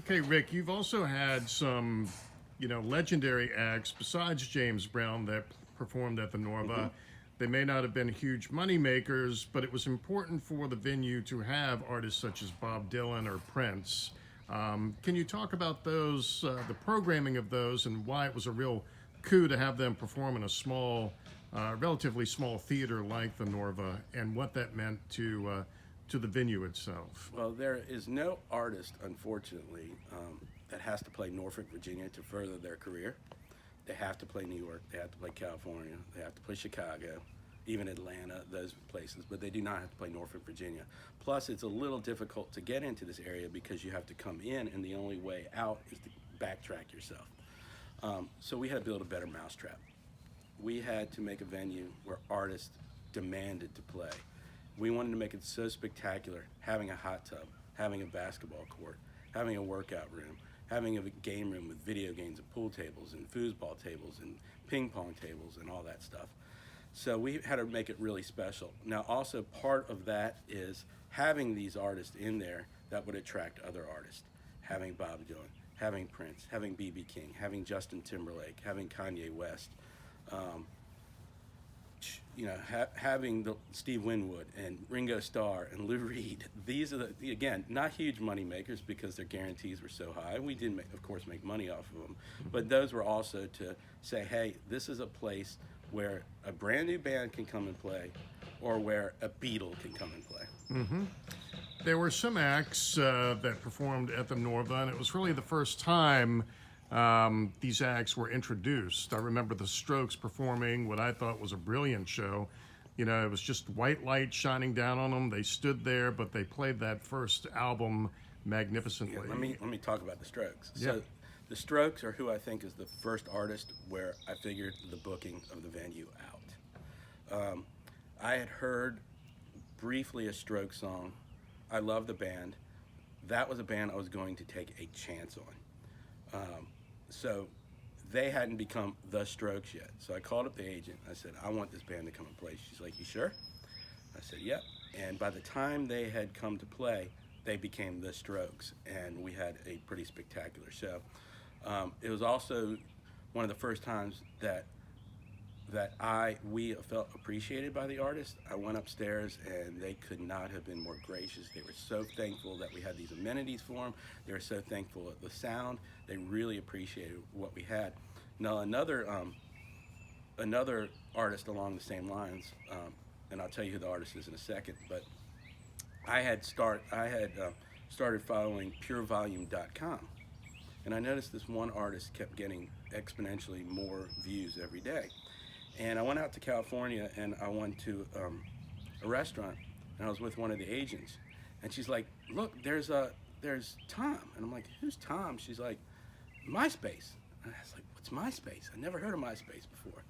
Okay, Rick, you've also had some, legendary acts besides James Brown that performed at the Hmm. NorVa. They may not have been huge money makers, but it was important for the venue to have artists such as Bob Dylan or Prince. Can you talk about those, the programming of those, and why it was a real coup to have them perform in a small, relatively small theater like the NorVa, and what that meant to the venue itself? Well, there is no artist, unfortunately, that has to play Norfolk, Virginia to further their career. They have to play New York, they have to play California, they have to play Chicago, even Atlanta, those places, but they do not have to play Norfolk, Virginia. Plus, it's a little difficult to get into this area because you have to come in, and the only way out is to backtrack yourself. So we had to build a better mousetrap. We had to make a venue where artists demanded to play. We wanted to make it so spectacular, having a hot tub, having a basketball court, having a workout room, having a game room with video games and pool tables and foosball tables and ping pong tables and all that stuff. So we had to make it really special. Now, also part of that is having these artists in there that would attract other artists. Having Bob Dylan, having Prince, having B.B. King, having Justin Timberlake, having Kanye West, um, having the Steve Winwood and Ringo Starr and Lou Reed. These are again, not huge money makers because their guarantees were so high. We did, of course, make money off of them, but those were also to say, hey, this is a place where a brand new band can come and play, or where a Beatle can come and play. Hmm. There were some acts that performed at the NorVa, and it was really the first time these acts were introduced. I remember the Strokes performing what I thought was a brilliant show. It was just white light shining down on them. They stood there, but they played that first album magnificently. Yeah, let me talk about the Strokes. Yeah. So, the Strokes are who I think is the first artist where I figured the booking of the venue out. I had heard briefly a Strokes song. I love the band. That was a band I was going to take a chance on. So they hadn't become the Strokes yet. So I called up the agent. I said, I want this band to come and play. She's like, you sure? I said, yep. And by the time they had come to play, they became the Strokes, and we had a pretty spectacular show. It was also one of the first times that we felt appreciated by the artist. I went upstairs and they could not have been more gracious. They were so thankful that we had these amenities for them. They were so thankful at the sound. They really appreciated what we had. Now another artist along the same lines, and I'll tell you who the artist is in a second, but I had started following purevolume.com, and I noticed this one artist kept getting exponentially more views every day. And I went out to California and I went to a restaurant, and I was with one of the agents, and she's like, look, there's Tom. And I'm like, who's Tom? She's like, MySpace. And I was like, what's MySpace? I never heard of MySpace before.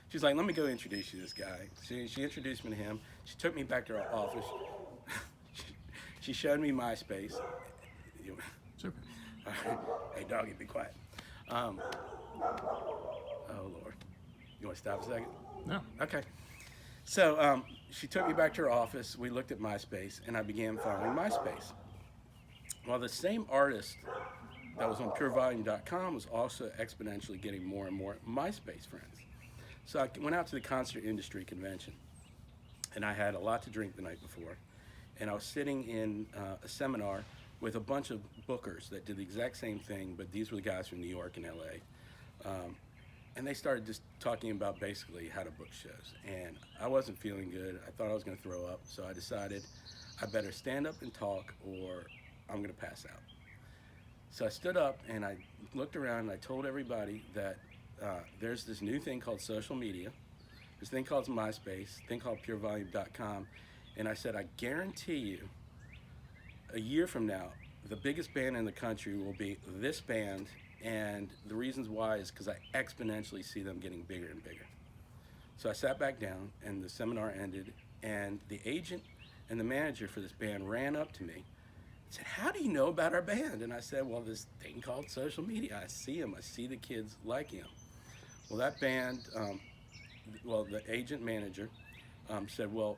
She's like, let me go introduce you to this guy. She introduced me to him. She took me back to her office. She showed me MySpace. Super. Hey, doggy, be quiet. Oh, Lord. You want to stop a second? No. Okay. So she took me back to her office. We looked at MySpace, and I began following MySpace. Well, the same artist that was on purevolume.com was also exponentially getting more and more MySpace friends. So I went out to the concert industry convention, and I had a lot to drink the night before. And I was sitting in a seminar with a bunch of bookers that did the exact same thing, but these were the guys from New York and LA. And they started just talking about basically how to book shows. And I wasn't feeling good. I thought I was going to throw up. So I decided I better stand up and talk or I'm going to pass out. So I stood up and I looked around and I told everybody that there's this new thing called social media. This thing called MySpace, thing called purevolume.com. And I said, I guarantee you, a year from now, the biggest band in the country will be this band, and the reasons why is because I exponentially see them getting bigger and bigger. So I sat back down, and the seminar ended, and the agent and the manager for this band ran up to me and said, how do you know about our band? And I said, well, this thing called social media. I see them. I see the kids liking them. Well, that band, the agent manager said, well,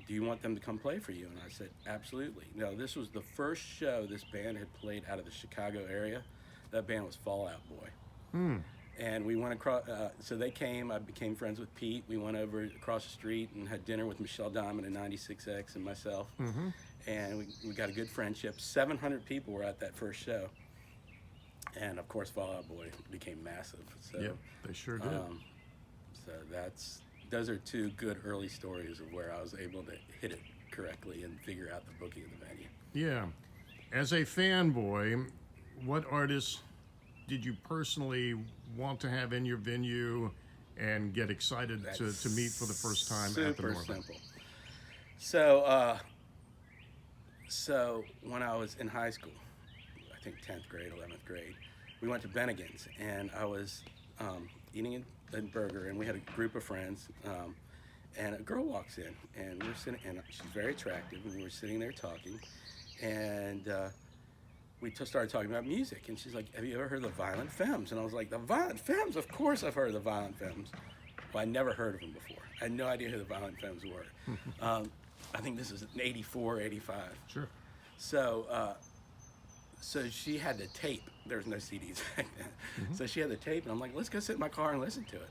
do you want them to come play for you? And I said, absolutely. No, this was the first show this band had played out of the Chicago area. That band was Fall Out Boy. And we went across, so they came, I became friends with Pete. We went over across the street and had dinner with Michelle Diamond and 96X and myself. And we got a good friendship. 700 people were at that first show. And of course, Fall Out Boy became massive. So, Yeah, they sure did. So those are two good early stories of where I was able to hit it correctly and figure out the booking of the venue. Yeah. As a fanboy, what artists did you personally want to have in your venue and get excited to meet for the first time at the NorVa? Super simple. So, so when I was in high school, I think 10th grade, 11th grade, we went to Bennigan's, and I was eating a burger, and we had a group of friends, and a girl walks in, and we're sitting, and she's very attractive, and we were sitting there talking, and we started talking about music, and she's like, have you ever heard of the Violent Femmes? And I was like, the Violent Femmes? Of course I've heard of the Violent Femmes. Well, I never heard of them before. I had no idea who the Violent Femmes were. I think this is in 84, 85. Sure. So, so she had the tape. There was no CDs back then. So she had the tape, and I'm like, let's go sit in my car and listen to it.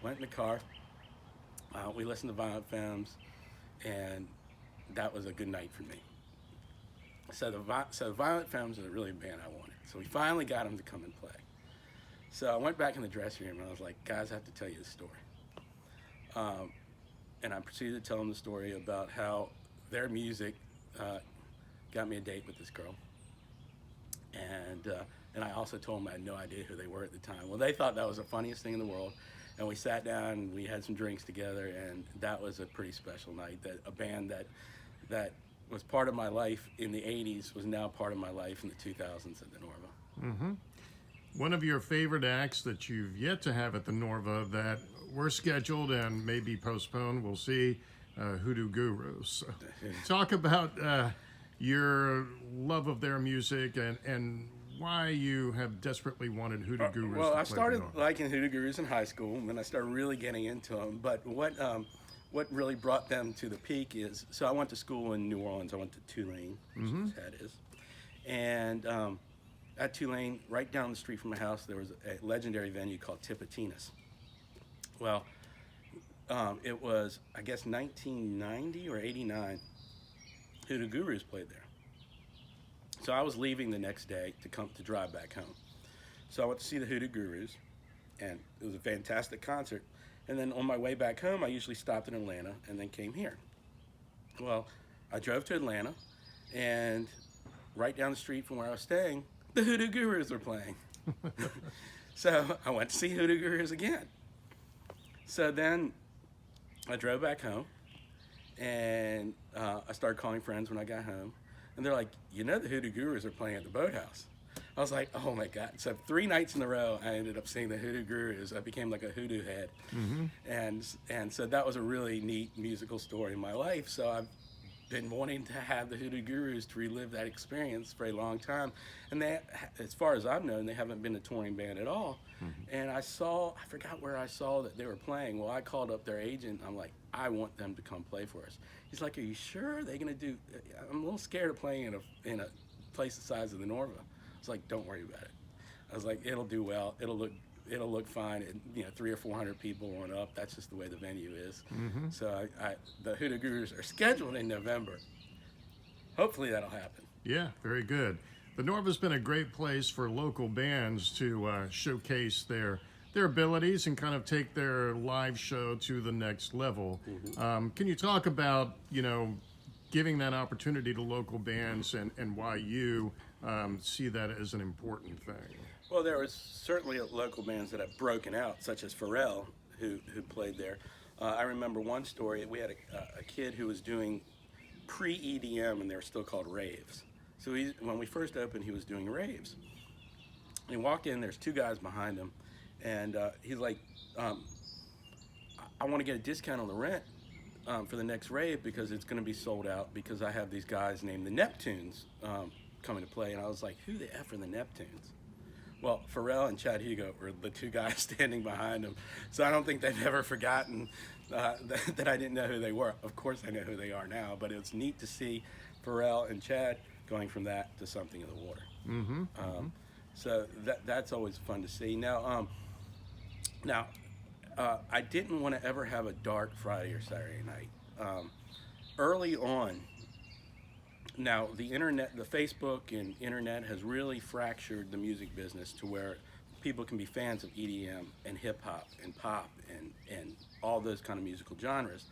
Went in the car. We listened to Violent Femmes, and that was a good night for me. So the Violent Femmes are really a band I wanted. So we finally got them to come and play. So I went back in the dressing room, and I was like, guys, I have to tell you the story. And I proceeded to tell them the story about how their music got me a date with this girl. And I also told them I had no idea who they were at the time. Well, they thought that was the funniest thing in the world. And we sat down and we had some drinks together, and that was a pretty special night. That a band that was part of my life in the 80s was now part of my life in the 2000s at the NorVa. One of your favorite acts that you've yet to have at the NorVa that were scheduled and may be postponed, we'll see, Hoodoo Gurus. Talk about your love of their music and why you have desperately wanted Hoodoo Gurus well, to play I started the NorVa. liking Hoodoo Gurus in high school, and then I started really getting into them. But what really brought them to the peak is, so I went to school in New Orleans. I went to Tulane, which that is. And at Tulane, right down the street from my house, there was a legendary venue called Tipitina's. Well, it was, I guess, 1990 or 89, Hoodoo Gurus played there. So I was leaving the next day to drive back home. So I went to see the Hoodoo Gurus, and it was a fantastic concert. And then on my way back home, I usually stopped in Atlanta and then came here. Well, I drove to Atlanta, and right down the street from where I was staying, the Hoodoo Gurus were playing. So I went to see Hoodoo Gurus again. So then I drove back home, and I started calling friends when I got home. And they're like, you know, the Hoodoo Gurus are playing at the Boathouse. I was like, oh my God. So 3 nights in a row, I ended up seeing the Hoodoo Gurus. I became like a hoodoo head. And so that was a really neat musical story in my life. So I've been wanting to have the Hoodoo Gurus to relive that experience for a long time. And they, as far as I've known, they haven't been a touring band at all. And I forgot where I saw that they were playing. Well, I called up their agent. I'm like, I want them to come play for us. He's like, are you sure? Are they going to do? I'm a little scared of playing in a place the size of the NorVa. I was like, don't worry about it. I was like, it'll do well. It'll look fine. And, you know, 300 or 400 people went up. That's just the way the venue is. So the Hoodoo Gurus are scheduled in November. Hopefully that'll happen. Yeah, very good. The NorVa's been a great place for local bands to showcase their abilities and kind of take their live show to the next level. Can you talk about, you know, giving that opportunity to local bands and why you see that as an important thing? Well, there was certainly local bands that have broken out, such as Pharrell, who played there. I remember one story. We had a kid who was doing pre-EDM, and they were still called raves. So when we first opened, he was doing raves. He walked in, there's 2 guys behind him, and he's like, I want to get a discount on the rent for the next rave because it's going to be sold out because I have these guys named the Neptunes coming to play. And I was like, who the F are the Neptunes? Well, Pharrell and Chad Hugo were the two guys standing behind him, so I don't think they've ever forgotten that I didn't know who they were. Of course, I know who they are now, but it's neat to see Pharrell and Chad going from that to something in the water. So that's always fun to see. Now, I didn't want to ever have a dark Friday or Saturday night. Early on, now the internet, the Facebook and internet has really fractured the music business to where people can be fans of EDM and hip hop and pop and all those kind of musical genres.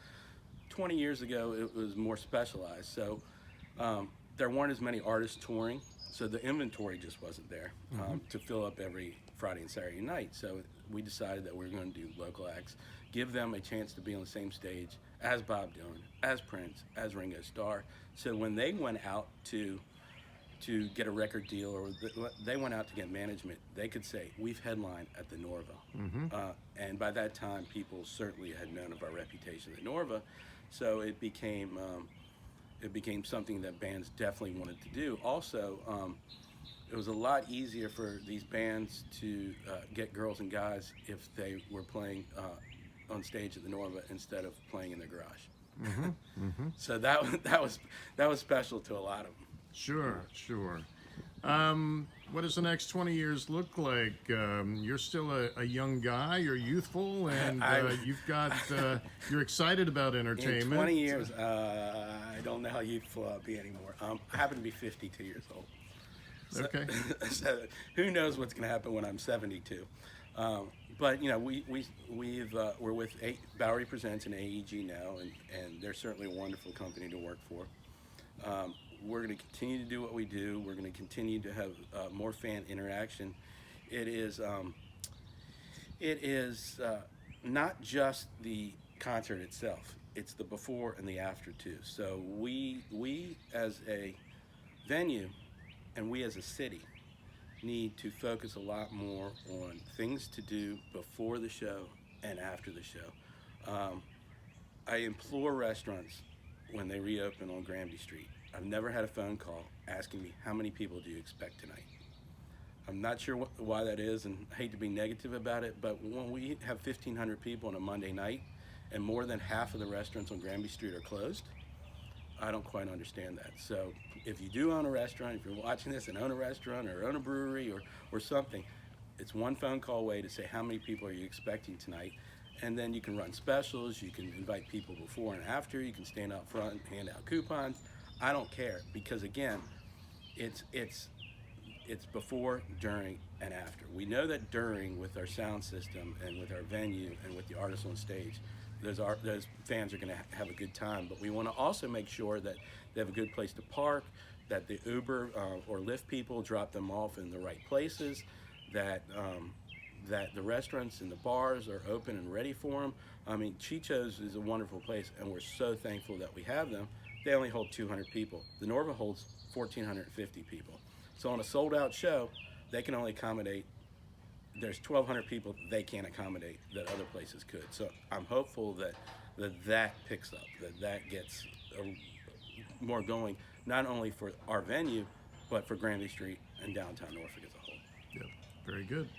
20 years ago, it was more specialized. So there weren't as many artists touring, so the inventory just wasn't there to fill up every Friday and Saturday night. So we decided that we were going to do local acts, give them a chance to be on the same stage as Bob Dylan, as Prince, as Ringo Starr. So when they went out to get a record deal, or they went out to get management, they could say, we've headlined at the NorVa. And by that time, people certainly had known of our reputation at NorVa. So it became something that bands definitely wanted to do. Also, it was a lot easier for these bands to get girls and guys if they were playing on stage at the NorVa instead of playing in their garage. So that was special to a lot of them. Sure. What does the next 20 years look like? You're still a young guy, you're youthful, and you've got, you're excited about entertainment. In 20 years, I don't know how youthful I'll be anymore. I happen to be 52 years old. So, Okay. So who knows what's going to happen when I'm 72. But you know, we're with Bowery Presents and AEG now, and they're certainly a wonderful company to work for. We're going to continue to do what we do. We're going to continue to have more fan interaction. It is not just the concert itself. It's the before and the after too. So we as a venue and we as a city need to focus a lot more on things to do before the show and after the show. I implore restaurants when they reopen on Granby Street. I've never had a phone call asking me, how many people do you expect tonight? I'm not sure why that is, and I hate to be negative about it, but when we have 1,500 people on a Monday night and more than half of the restaurants on Granby Street are closed, I don't quite understand that. So if you do own a restaurant, if you're watching this and own a restaurant or own a brewery or something, it's one phone call away to say how many people are you expecting tonight, and then you can run specials, you can invite people before and after, you can stand out front and hand out coupons. I don't care, because again, it's before, during, and after. We know that during, with our sound system and with our venue and with the artists on stage, those fans are going to have a good time. But we want to also make sure that they have a good place to park, that the Uber or Lyft people drop them off in the right places, that the restaurants and the bars are open and ready for them. I mean, Chicho's is a wonderful place, and we're so thankful that we have them. They only hold 200 people. The NorVa holds 1,450 people. So on a sold-out show, they can only accommodate, there's 1,200 people they can't accommodate that other places could. So I'm hopeful that picks up, that gets more going, not only for our venue, but for Granby Street and downtown Norfolk as a whole. Yep, very good.